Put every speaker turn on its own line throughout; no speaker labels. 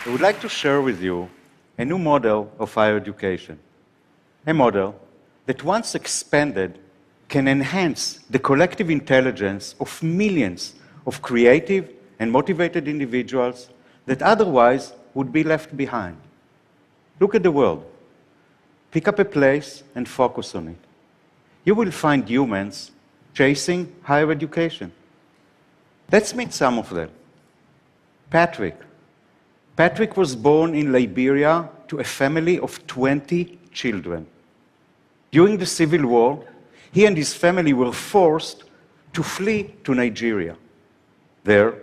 I would like to share with you a new model of higher education, a model that once expanded can enhance the collective intelligence of millions of creative and motivated individuals that otherwise would be left behind. Look at the world. Pick up a place and focus on it. You will find humans chasing higher education. Let's meet some of them. Patrick. Patrick was born in Liberia to a family of 20 children. During the Civil War, he and his family were forced to flee to Nigeria. There,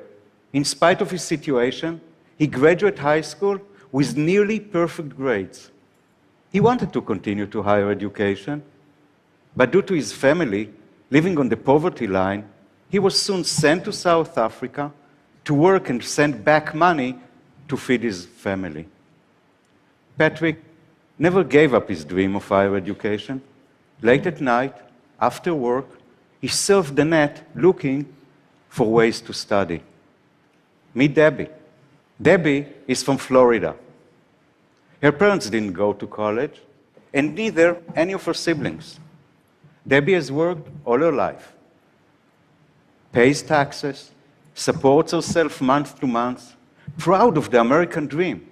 in spite of his situation, he graduated high school with nearly perfect grades. He wanted to continue to higher education, but due to his family living on the poverty line, he was soon sent to South Africa to work and send back money to feed his family. Patrick never gave up his dream of higher education. Late at night, after work, he surfed the net looking for ways to study. Meet Debbie. Debbie is from Florida. Her parents didn't go to college, and neither any of her siblings. Debbie has worked all her life, pays taxes, supports herself month to month, proud of the American dream,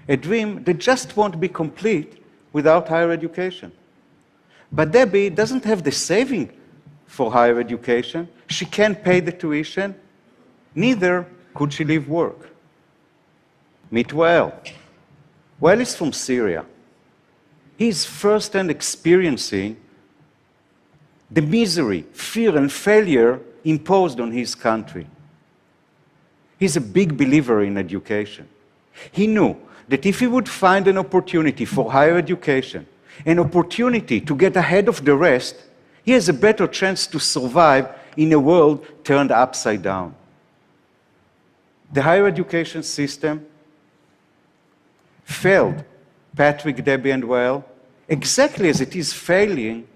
a dream that just won't be complete without higher education. But Debbie doesn't have the saving for higher education. She can't pay the tuition. Neither could she leave work. Meet Wael. Wael is from Syria. He's firsthand experiencing the misery, fear, and failure imposed on his country. He's a big believer in education. He knew that if he would find an opportunity for higher education, an opportunity to get ahead of the rest, he has a better chance to survive in a world turned upside down. The higher education system failed Patrick, Debbie, and Wael exactly as it is failing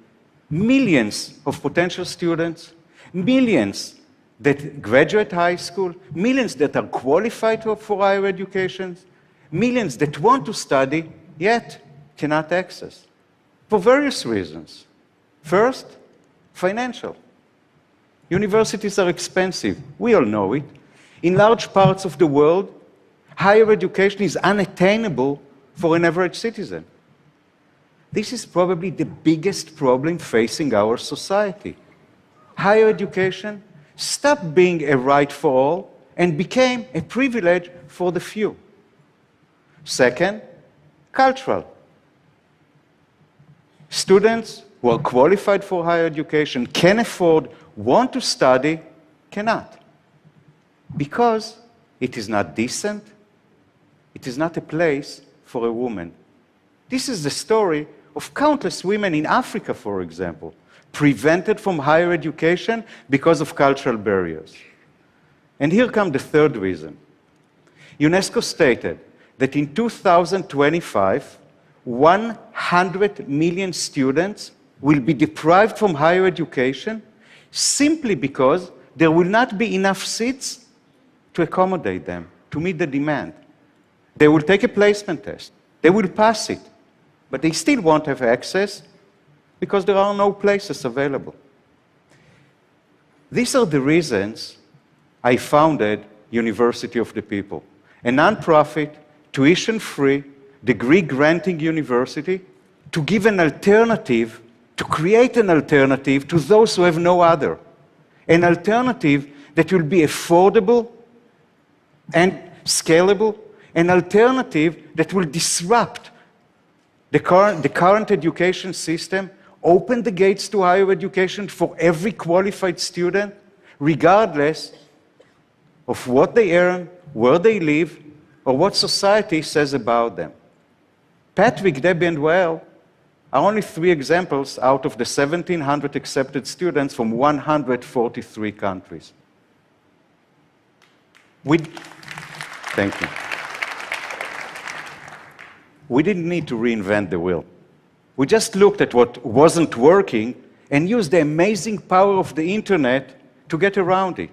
millions of potential students, millions that graduate high school, millions that are qualified for higher education, millions that want to study, yet cannot access. For various reasons. First, financial. Universities are expensive. We all know it. In large parts of the world, higher education is unattainable for an average citizen. This is probably the biggest problem facing our society. Higher education stopped being a right for all and became a privilege for the few. Second, cultural. Students who are qualified for higher education, can afford, want to study, cannot. Because it is not decent, it is not a place for a woman. This is the story of countless women in Africa, for example, prevented from higher education because of cultural barriers. And here comes the third reason. UNESCO stated that in 2025, 100 million students will be deprived from higher education simply because there will not be enough seats to accommodate them, to meet the demand. They will take a placement test. They will pass it, but they still won't have access because there are no places available. These are the reasons I founded University of the People, a nonprofit, tuition-free, degree-granting university to give an alternative, to create an alternative to those who have no other. An alternative that will be affordable and scalable, an alternative that will disrupt the current education system, open the gates to higher education for every qualified student, regardless of what they earn, where they live, or what society says about them. Patrick, Debbie, and Wael are only 3 examples out of the 1,700 accepted students from 143 countries. Thank you. We didn't need to reinvent the wheel. We just looked at what wasn't working and used the amazing power of the internet to get around it.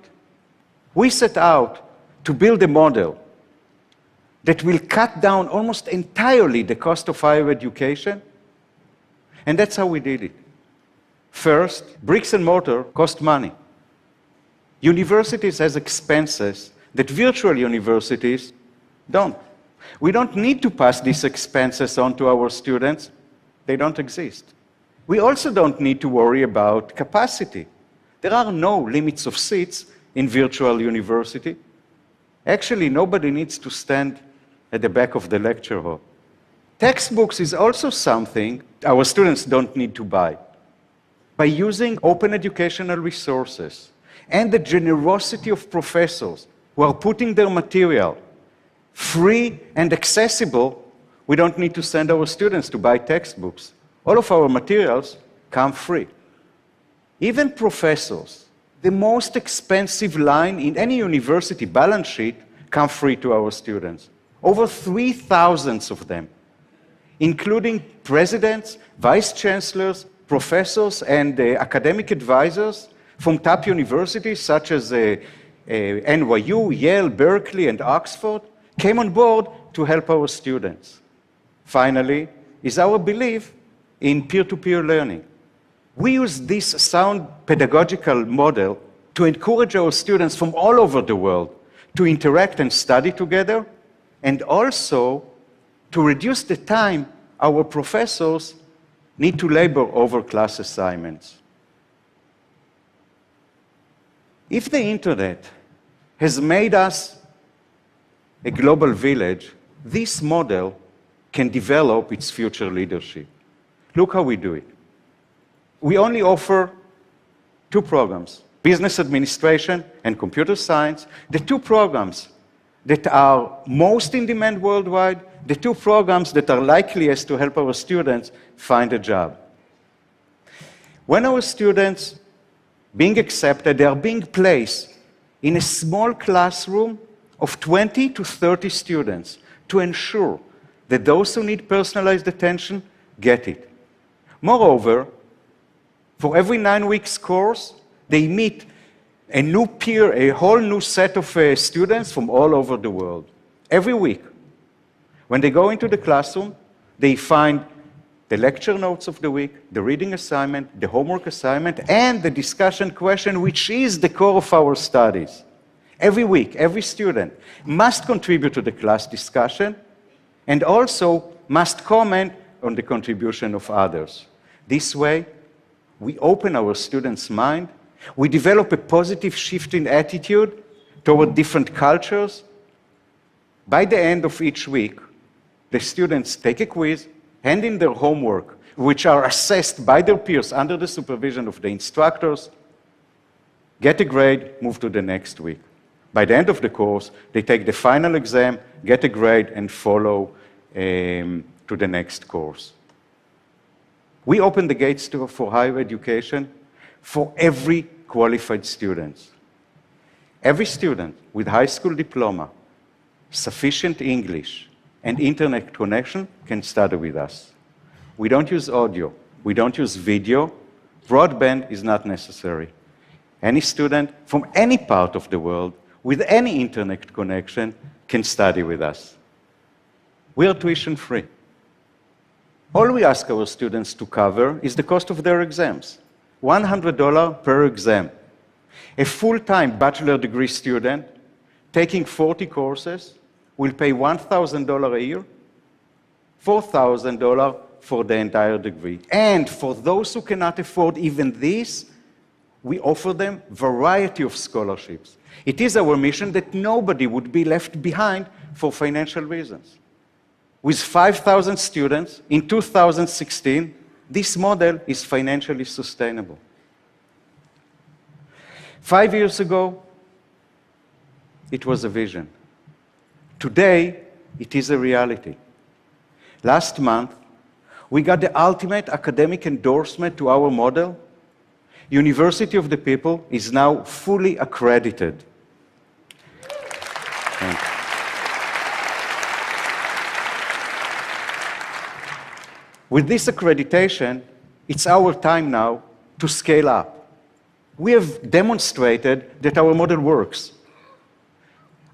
We set out to build a model that will cut down almost entirely the cost of higher education. And that's how we did it. First, bricks and mortar cost money. Universities have expenses that virtual universities don't. We don't need to pass these expenses on to our students. They don't exist. We also don't need to worry about capacity. There are no limits of seats in virtual university. Actually, nobody needs to stand at the back of the lecture hall. Textbooks is also something our students don't need to buy. By using open educational resources and the generosity of professors who are putting their material free and accessible, we don't need to send our students to buy textbooks. All of our materials come free. Even professors, the most expensive line in any university balance sheet, come free to our students. Over 3,000 of them, including presidents, vice chancellors, professors, and academic advisors from top universities such as NYU, Yale, Berkeley, and Oxford, came on board to help our students. Finally, is our belief in peer-to-peer learning. We use this sound pedagogical model to encourage our students from all over the world to interact and study together, and also to reduce the time our professors need to labor over class assignments. If the internet has made us a global village, this model can develop its future leadership. Look how we do it. We only offer two programs, business administration and computer science, the two programs that are most in demand worldwide, the two programs that are likeliest to help our students find a job. When our students being accepted, they are being placed in a small classroom of 20 to 30 students to ensure that those who need personalized attention get it. Moreover, for every 9 weeks course, they meet a new peer, a whole new set of students from all over the world. Every week. When they go into the classroom, they find the lecture notes of the week, the reading assignment, the homework assignment, and the discussion question, which is the core of our studies. Every week, every student must contribute to the class discussion and also must comment on the contribution of others. This way, we open our students' mind, we develop a positive shift in attitude toward different cultures. By the end of each week, the students take a quiz, hand in their homework, which are assessed by their peers under the supervision of the instructors, get a grade, move to the next week. By the end of the course, they take the final exam, get a grade, and follow to the next course. We open the gates for higher education for every qualified student. Every student with high school diploma, sufficient English, and internet connection can study with us. We don't use audio. We don't use video. Broadband is not necessary. Any student from any part of the world with any internet connection can study with us. We are tuition free. All we ask our students to cover is the cost of their exams, $100 per exam. A full-time bachelor degree student taking 40 courses will pay $1,000 a year, $4,000 for the entire degree. And for those who cannot afford even this, we offer them a variety of scholarships. It is our mission that nobody would be left behind for financial reasons. With 5,000 students in 2016, this model is financially sustainable. 5 years ago, it was a vision. Today, it is a reality. Last month, we got the ultimate academic endorsement to our model. University of the People is now fully accredited. With this accreditation, it's our time now to scale up. We have demonstrated that our model works.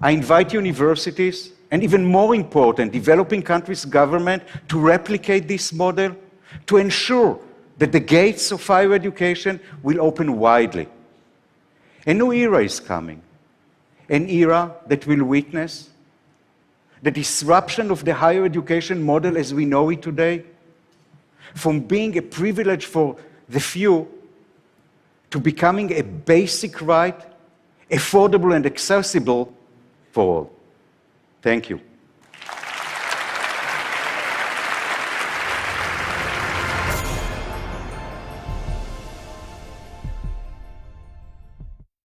I invite universities and even more important, developing countries' government to replicate this model, to ensure that the gates of higher education will open widely. A new era is coming, an era that will witness the disruption of the higher education model as we know it today, from being a privilege for the few to becoming a basic right, affordable and accessible for all. Thank you.